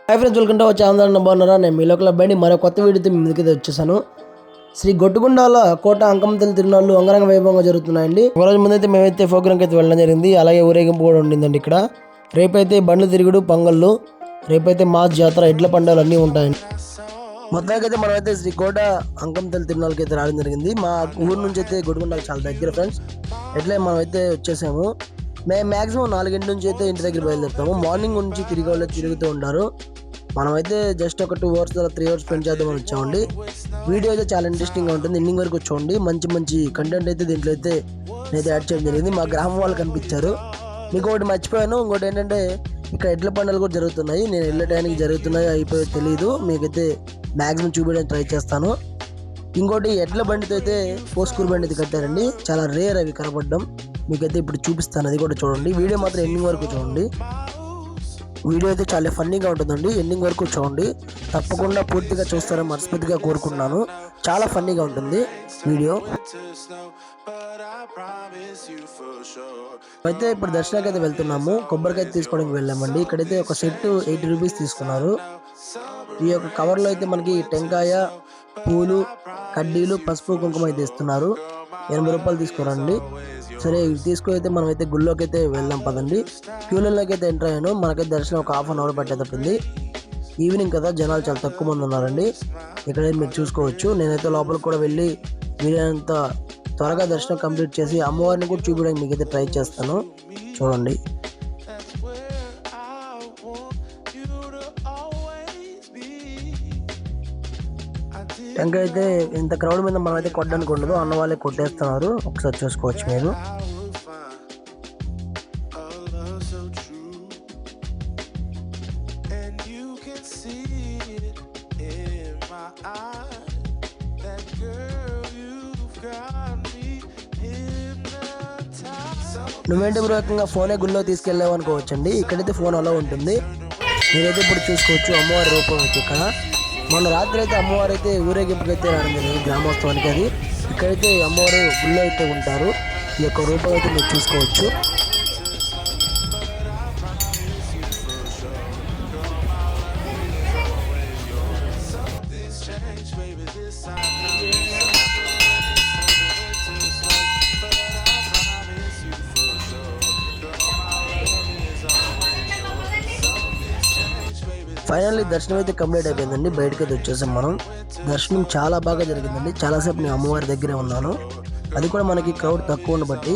Hi friends, welcome to our channel. బాగున్నారా? నేను మీ local బండి మరో కొత్త వీడియోతో మీ ముందుకైతే వచ్చేసాను. శ్రీ గొట్టుగుండాల కోట అంకమతల్లి తిరునాళ్ళు అంగరంగ వైభవంగా జరుగుతున్నాయండి. ఒక రోజు ముందైతే మేమైతే ప్రోగ్రామ్కి అయితే వెళ్ళడం జరిగింది. అలాగే ఊరేగింపు కూడా ఉండిందండి. ఇక్కడ రేపైతే బండ్లు తిరుగుడు, పొంగళ్ళు, రేపైతే మాస్ జాతర, ఎడ్ల పండుగలు అన్నీ ఉంటాయండి. మొత్తానికైతే మనమైతే శ్రీ కోట అంకమతల్లి తిరునాళ్ళకి అయితే రావడం జరిగింది. మా ఊరు నుంచి అయితే గొట్టుగుండాల చాలా దగ్గర ఫ్రెండ్స్. ఎట్లా మనమైతే వచ్చేసాము. మేము మ్యాక్సిమం 4 నుంచి అయితే ఇంటి దగ్గర బయలుదేరుతాము. మార్నింగ్ నుంచి తిరిగి వాళ్ళు తిరుగుతూ ఉంటారు. మనమైతే జస్ట్ ఒక 2 hours 3 hours స్పెండ్ చేద్దామని వచ్చామండి. వీడియో అయితే చాలా ఇంట్రెస్టింగ్గా ఉంటుంది. ఎండింగ్ వరకు చూడండి. మంచి మంచి కంటెంట్ అయితే దీంట్లో అయితే నేనైతే యాడ్ చేయడం జరిగింది. మా గ్రామం వాళ్ళు కనిపించారు. మీకు ఒకటి మర్చిపోయాను. ఇంకోటి ఏంటంటే ఇక్కడ ఎడ్ల పండుగలు కూడా జరుగుతున్నాయి. నేను వెళ్ళే టైంకి జరుగుతున్నాయి అయిపోయి తెలియదు. మీకైతే మ్యాక్సిమం చూపించడానికి ట్రై చేస్తాను. ఇంకోటి ఎడ్ల బండితో అయితే పోస్కూరు బండి అయితే కట్టారండి. చాలా రేర్ అవి కనపడడం. మీకైతే ఇప్పుడు చూపిస్తాను, అది కూడా చూడండి. వీడియో మాత్రం ఎండింగ్ వరకు చూడండి. వీడియో అయితే చాలా ఫన్నీగా ఉంటుందండి. ఎండింగ్ వరకు చూడండి. తప్పకుండా పూర్తిగా చూస్తారని మనస్ఫూర్తిగా కోరుకుంటున్నాను. చాలా ఫన్నీగా ఉంటుంది వీడియో. అయితే ఇప్పుడు దర్శనానికి అయితే వెళ్తున్నాము. కొబ్బరికాయ తీసుకోవడానికి వెళ్ళామండి. ఇక్కడైతే ఒక సెట్ 80 రూపీస్ తీసుకున్నారు. ఈ యొక్క కవర్లో అయితే మనకి టెంకాయ, పూలు, కడ్డీలు, పసుపు, కుంకుమ అయితే ఇస్తున్నారు. 80 రూపాయలు తీసుకురండి. సరే, ఇవి తీసుకుని మనం అయితే గుళ్ళోకి అయితే వెళ్దాం పదండి. క్యూలలోకి అయితే ఎంటర్ అయ్యాను. మనకైతే దర్శనం ఒక 1/2 hour పట్టేటప్పుడు. ఈవినింగ్ కదా, జనాలు చాలా తక్కువ మంది ఉన్నారండి. ఇక్కడ మీరు చూసుకోవచ్చు. నేనైతే లోపలికి కూడా వెళ్ళి వీలైనంత త్వరగా దర్శనం కంప్లీట్ చేసి అమ్మవారిని కూడా చూపించడానికి మీకైతే ట్రై చేస్తాను. చూడండి. టెంకాయ అయితే ఇంత క్రౌడ్ మీద మనం అయితే కొట్టడానికి ఉండదు. అన్న వాళ్ళే కొట్టేస్తున్నారు. ఒకసారి చూసుకోవచ్చు మీరు. నువ్వేంటి బ్రోకంగా ఫోనే గుళ్ళో తీసుకెళ్ళావు అనుకోవచ్చండి. ఇక్కడైతే ఫోన్ అలా ఉంటుంది. మీరైతే ఇప్పుడు చూసుకోవచ్చు అమ్మవారి రూపం అయితే ఇక్కడ. మొన్న రాత్రి అయితే అమ్మవారు అయితే ఊరేగింపుకి అయితే రావడం జరిగింది గ్రామోత్సవానికి. అది ఇక్కడైతే అమ్మవారు గుళ్ళో అయితే ఉంటారు. ఈ యొక్క రూపం అయితే మీరు చూసుకోవచ్చు. ఫైనల్లీ దర్శనం అయితే కంప్లీట్ అయిపోయిందండి. బయటకి అయితే వచ్చేసాం మనం. దర్శనం చాలా బాగా జరిగిందండి. చాలాసేపు నేను అమ్మవారి దగ్గరే ఉన్నాను. అది కూడా మనకి క్రౌడ్ తక్కువ బట్టి.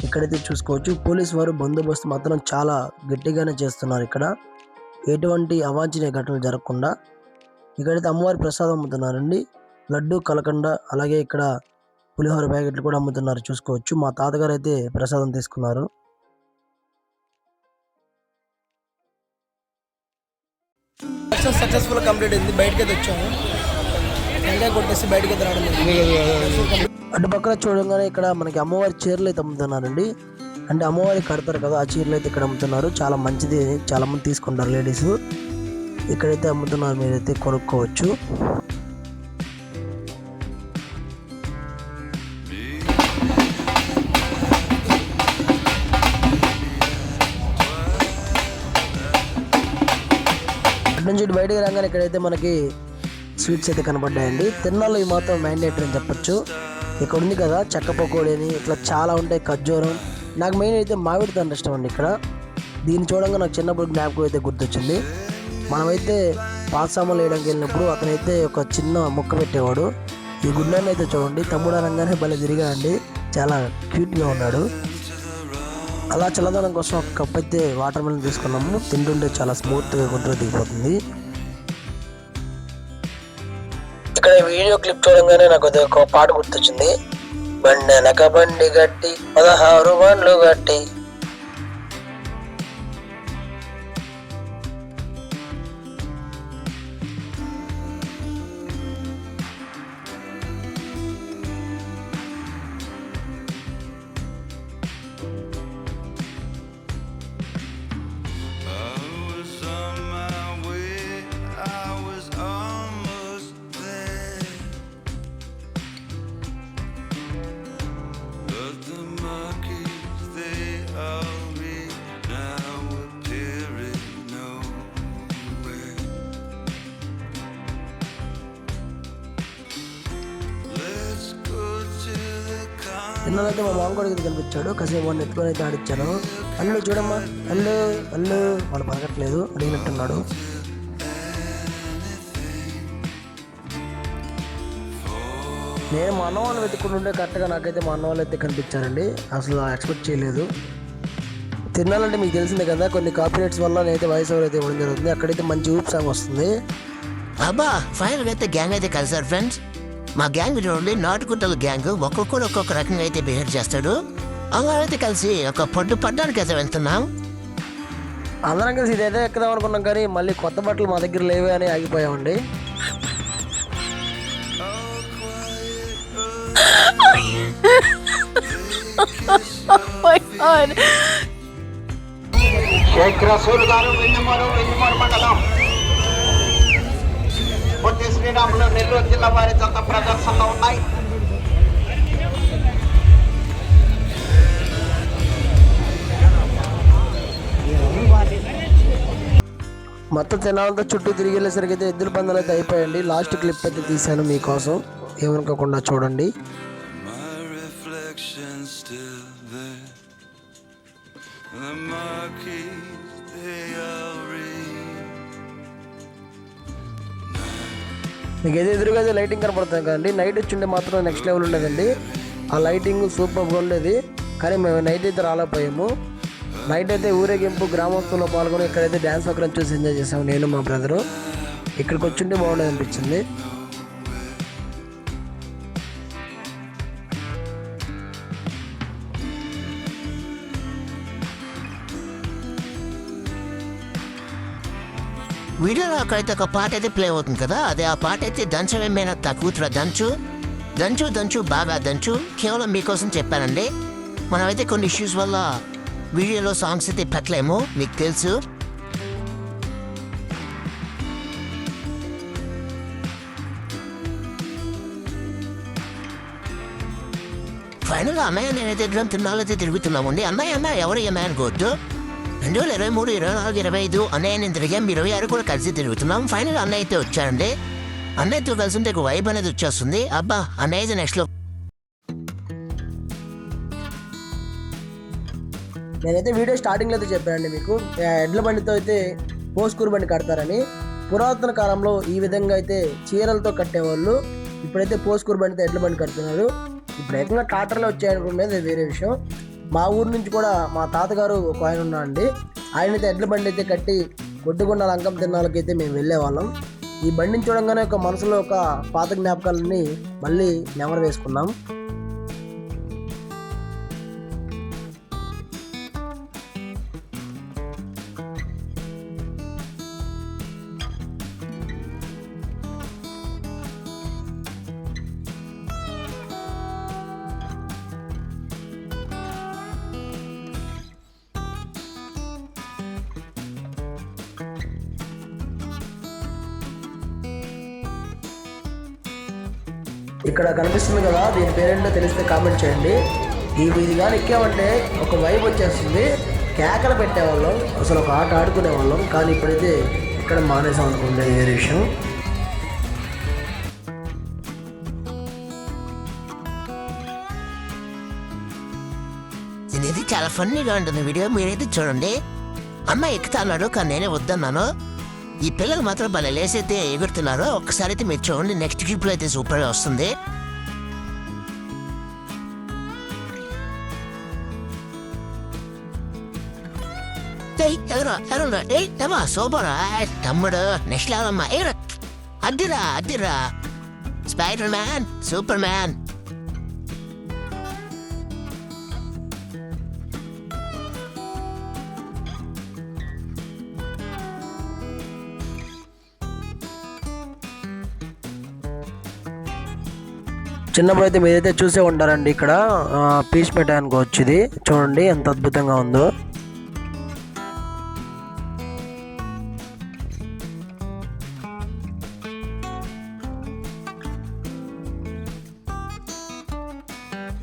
ఇక్కడైతే చూసుకోవచ్చు పోలీసు వారు బందోబస్తు మాత్రం చాలా గట్టిగానే చేస్తున్నారు. ఇక్కడ ఎటువంటి అవాంఛనీయ ఘటనలు జరగకుండా. ఇక్కడైతే అమ్మవారి ప్రసాదం అమ్ముతున్నారండి. లడ్డు, కలకండ, అలాగే ఇక్కడ పులిహోర ప్యాకెట్లు కూడా అమ్ముతున్నారు. చూసుకోవచ్చు. మా తాతగారు అయితే ప్రసాదం తీసుకున్నారు. సక్సెస్ఫుల్ కంప్లీట్ అయింది. బయటకి అయితే వచ్చాము. టెంకాయ కొట్టేసి బయటకి అయితే రావడం జరిగింది. అటుపక్కన చూడంగానే ఇక్కడ మనకి అమ్మవారి చీరలు అయితే అమ్ముతున్నారండి. అంటే అమ్మవారి కడతారు కదా, ఆ చీరలు అయితే ఇక్కడ అమ్ముతున్నారు. చాలా మంచిది, చాలా మంది తీసుకుంటారు లేడీస్. ఇక్కడైతే అమ్ముతున్నారు, మీరైతే కొనుక్కోవచ్చు. నుంచి ఇటు బయటకు రాగానే ఇక్కడైతే మనకి స్వీట్స్ అయితే కనపడ్డాయండి. తిరునాళ్ళు ఇవి మాత్రం మ్యాండేటరీ అని చెప్పొచ్చు. ఇక్కడ ఉంది కదా చెక్క పకోడీ అని, ఇట్లా చాలా ఉంటాయి. ఖర్జూరం. నాకు మెయిన్ అయితే మామిడి తండ్రి ఇష్టం అండి ఇక్కడ. దీన్ని చూడంగా నాకు చిన్నప్పుడు జ్ఞాపకం అయితే గుర్తొచ్చింది. మనమైతే పాత సామాన్లు వేయడానికి వెళ్ళినప్పుడు అతనైతే ఒక చిన్న ముక్క పెట్టేవాడు. ఈ గుడ్లని అయితే చూడండి, తమ్ముడు అనగానే భలే తిరిగాడండి. చాలా క్యూట్గా ఉన్నాడు. అలా చల్లదనం కోసం ఒక కప్ అయితే వాటర్ మిలన్ తీసుకున్నాము. తింటుంటే చాలా స్మూత్గా గుంటలు దిగిపోతుంది. ఇక్కడ వీడియో క్లిప్ చూడంగానే నాకు ఒక పాట గుర్తొచ్చింది. బండెనక బండి గట్టి 16 బండ్లు గట్టి. తిరునాళ్ళు అయితే మా మామ కూడా కనిపించాడు. కాసేపు వాడిని ఎత్తుకొని అయితే ఆడిచ్చాను. అల్లు చూడమ్మా, అల్లు అల్లు వాడు పలకట్లేదు, అడిగినట్టున్నాడు. నేను మా అన్న వాళ్ళు వెతుక్కుంటుంటే కరెక్ట్గా నాకైతే మా అన్న వాళ్ళు అయితే కనిపించారండి. అసలు ఎక్స్పెక్ట్ చేయలేదు. తిరునాళ్ళంటే మీకు తెలిసిందే కదా, కొన్ని కాపీరైట్స్ వల్ల నేనైతే వాయిస్ ఓవర్ అయితే ఇవ్వడం జరుగుతుంది. అక్కడైతే మంచి ఊప్ సాంగ్ వస్తుంది. అబ్బా ఫైనల్గా అయితే గ్యాంగ్ అయితే కలిసారు ఫ్రెండ్స్. మా గ్యాంగ్ చూడండి, నాటుకుంటల గ్యాంగ్. ఒక్కొక్కరు ఒక్కొక్క రకంగా అయితే బిహేవ్ చేస్తాడు. అందరైతే కలిసి ఒక పడ్డానికి అయితే వెళ్తున్నాం. అందరం కలిసి ఇదైతే ఎక్కుదాం అనుకున్నాం, కానీ మళ్ళీ కొత్త బట్టలు మా దగ్గర లేవే అని ఆగిపోయామండి. షేక్ రసూల్ గారు వెన్నమూరు మండలం పొట్టి శ్రీరాములు నెల్లూరు జిల్లా వారి జత ప్రదర్శనలో ఉన్నాయి. మొత్తం తినాలంతా చుట్టూ తిరిగి వెళ్ళేసరికి అయితే ఎద్దుల పందాలు అయితే అయిపోయాయండి. లాస్ట్ క్లిప్ అయితే తీశాను మీకోసం, ఏమనుకోకుండా చూడండి. మీకు ఏదో ఎదురుగా అయితే లైటింగ్ కనపడుతుంది కదండి. నైట్ వచ్చిండే మాత్రం నెక్స్ట్ లెవెల్ ఉండేదండి. ఆ లైటింగ్ సూపర్గా ఉండేది, కానీ మేము నైట్ అయితే రాలేకపోయాము. నైట్ అయితే ఊరేగింపు గ్రామోత్సవంలో పాల్గొని ఇక్కడైతే డ్యాన్స్ ప్రోగ్రాం చూసి ఎంజాయ్ చేసాము నేను మా బ్రదరు. ఇక్కడికి వచ్చింటే బాగుండేది అనిపించింది. వీడియోలో అక్కడైతే ఒక పాట అయితే ప్లే అవుతుంది కదా, అదే ఆ పాట అయితే దంచమేమైనా కూతురా దంచు దంచు దంచు బాగా దంచు కేవలం మీకోసం చెప్పానండి. మనమైతే కొన్ని ఇష్యూస్ వల్ల వీడియోలో సాంగ్స్ అయితే పెట్టలేము, మీకు తెలుసు. ఫైనల్గా అన్నయ్య నేనైతే తిరునాళ్ళైతే తిరుగుతున్నామండి. అన్నయ్య ఎవరు ఏమై అనుకోవద్దు. 2023, 24, 25 అన్నయ్య నేను తిరిగాం. 26 కూడా కలిసి తిరుగుతున్నాం. ఫైనల్ అన్నయ్య అయితే వచ్చారండి. అన్నయ్యతో కలిసి ఉంటే ఒక వైబ్ అనేది వచ్చేస్తుంది. అబ్బా అన్నయ్య నెక్స్ట్ లో. నేనైతే వీడియో స్టార్టింగ్లో అయితే చెప్పానండి మీకు, ఎడ్ల బండితో అయితే పోస్కూరు బండి కడతారని. పురాతన కాలంలో ఈ విధంగా అయితే చీరలతో కట్టేవాళ్ళు. ఇప్పుడైతే పోస్కూరు బండితో ఎడ్ల బండి కడుతున్నారు. ఇప్పుడు ఏకంగా ట్రాక్టర్లో వచ్చాయనుకునేది వేరే విషయం. మా ఊరు నుంచి కూడా మా తాతగారు ఒక ఆయన ఉన్నారండి. ఆయనైతే ఎడ్ల బండి అయితే కట్టి గొడ్డుగొండ అంకం తిన్నాళ్ళకైతే మేము వెళ్ళేవాళ్ళం. ఈ బండిని చూడంగానే ఒక మనసులో ఒక పాత జ్ఞాపకాలని మళ్ళీ నెమరు వేసుకున్నాం. ఇక్కడ కనిపిస్తుంది కదా, దీని పేరేంటో తెలిస్తే కామెంట్ చేయండి. ఇది కానీ ఎక్కామంటే ఒక వైబ్ వచ్చేస్తుంది. కేకలు పెట్టేవాళ్ళం, అసలు ఒక ఆట ఆడుకునేవాళ్ళం. కానీ ఇప్పుడైతే ఇక్కడ మానేసాం అనుకుంటే వేరే విషయం. ఇది చాలా ఫన్నీగా ఉంటుంది వీడియో, మీరైతే చూడండి. అమ్మాయి ఎక్కుతా అన్నాడు, కానీ నేనే వద్దన్నాను. ఈ పిల్లలు మాత్రం భలే లేసైతే ఎగురుతున్నారు. ఒక్కసారి అయితే మీరు చూడండి, నెక్స్ట్ క్లిప్లో అయితే సూపర్గా వస్తుంది. ఎవరా సూపర్ తమ్ముడు, నెక్స్ట్ లెవెల్ అమ్మా. అద్దిరా స్పైడర్ మ్యాన్, సూపర్ మ్యాన్. చిన్నప్పుడు అయితే మీరైతే చూసే ఉంటారండి. ఇక్కడ పీచ్పేట అనుకోవచ్చు. ఇది చూడండి ఎంత అద్భుతంగా ఉందో.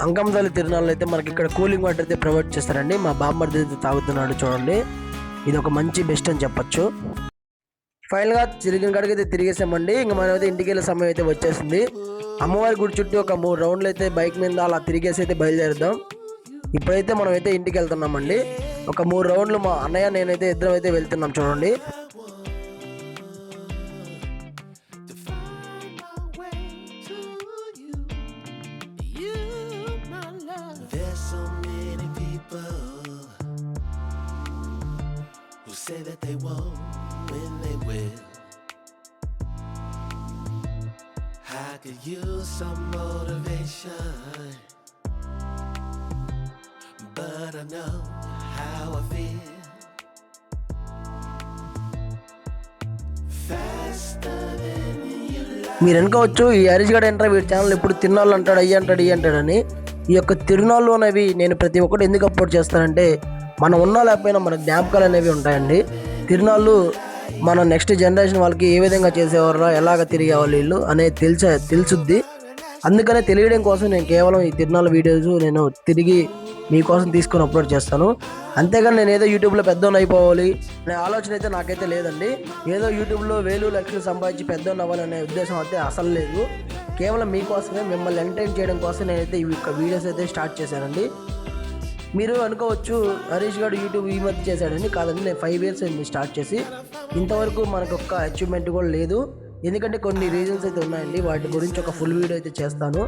అంకంతల్లి తిరునాళ్ళు అయితే మనకి ఇక్కడ కూలింగ్ వాటర్ అయితే ప్రొవైడ్ చేస్తారండి. మా బామ్మర్ది అయితే తాగుతున్నాడు చూడండి. ఇది ఒక మంచి బెస్ట్ అని చెప్పచ్చు. ఫైనల్గా తిరిగిన కాడికి అయితే తిరిగేసామండి. ఇంకా మనం అయితే ఇంటికి వెళ్ళే సమయం అయితే వచ్చేసింది. అమ్మవారి గుడి చుట్టూ ఒక 3 రౌండ్లు అయితే బైక్ మీద అలా తిరిగేసి అయితే బయలుదేరుదాం. ఇప్పుడైతే మనం అయితే ఇంటికి వెళ్తున్నామండి. ఒక 3 రౌండ్లు మా అన్నయ్య నేనైతే ఇద్దరం అయితే వెళ్తున్నాం చూడండి. Say that they won't when they will. I could use some motivation, but I know how I feel. Faster than you like. మీరు అనుకోవచ్చు ఈ హరీష్ గడ్ ఎంటర్ వీడి ఛానల్ ఎప్పుడు తిరునాళ్ళు అంటాడు, అయ్యి అంటాడు, ఇవి అంటాడని. ఈ యొక్క తిరునాళ్ళు అనేవి నేను ప్రతి ఒక్కటి ఎందుకు అప్లోడ్ చేస్తానంటే మనం ఉన్నా లేకపోయినా మన జ్ఞాపకాలు అనేవి ఉంటాయండి. తిరునాళ్ళు మన నెక్స్ట్ జనరేషన్ వాళ్ళకి ఏ విధంగా చేసేవారు, ఎలాగ తిరిగేవాళ్ళు వీళ్ళు అనేది తెలుసుద్ది. అందుకనే తెలియడం కోసం నేను కేవలం ఈ తిరునాళ్ళ వీడియోస్ నేను తిరిగి మీకోసం తీసుకొని అప్లోడ్ చేస్తాను. అంతేగాని నేను ఏదో యూట్యూబ్లో పెద్దోన్ అయిపోవాలి అనే ఆలోచన అయితే నాకైతే లేదండి. ఏదో యూట్యూబ్లో వేలు లక్షలు సంపాదించి పెద్దోన్ అవ్వాలనే ఉద్దేశం అయితే అసలు లేదు. కేవలం మీకోసమే మిమ్మల్ని ఎంటర్టైన్ చేయడం కోసం నేనైతే ఈ వీడియోస్ అయితే స్టార్ట్ చేశానండి. మీరు అనుకోవచ్చు హరీష్ గారు యూట్యూబ్ ఈ మధ్య చేశాడని. కాదండి, నేను 5 years అయింది స్టార్ట్ చేసి. ఇంతవరకు మనకు ఒక్క అచీవ్మెంట్ కూడా లేదు. ఎందుకంటే కొన్ని రీజన్స్ అయితే ఉన్నాయండి. వాటి గురించి ఒక ఫుల్ వీడియో అయితే చేస్తాను.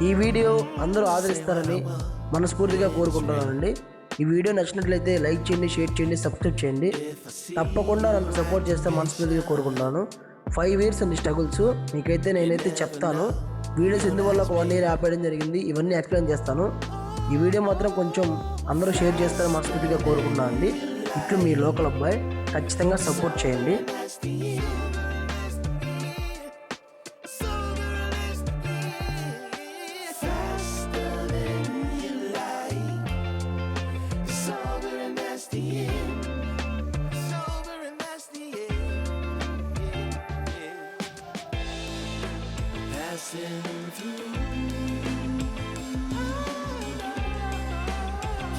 ఈ వీడియో అందరూ ఆదరిస్తారని మనస్ఫూర్తిగా కోరుకుంటున్నానండి. ఈ వీడియో నచ్చినట్లయితే లైక్ చేయండి, షేర్ చేయండి, సబ్స్క్రైబ్ చేయండి. తప్పకుండా నన్ను సపోర్ట్ చేస్తే మనస్ఫూర్తిగా కోరుకుంటున్నాను. 5 years అండి స్ట్రగుల్స్. మీకైతే నేనైతే చెప్తాను. వీడియోస్ ఎందువల్ల ఒక 1 year ఆపేయడం జరిగింది, ఇవన్నీ ఎక్స్ప్లెయిన్ చేస్తాను. ఈ వీడియో మాత్రం కొంచెం అందరూ షేర్ చేస్తారని మనస్ఫూర్తిగా కోరుకుంటున్నాను అండి. ఇట్లు మీ లోకల్ అబ్బాయి, ఖచ్చితంగా సపోర్ట్ చేయండి.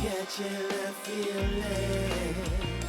Catching that feeling.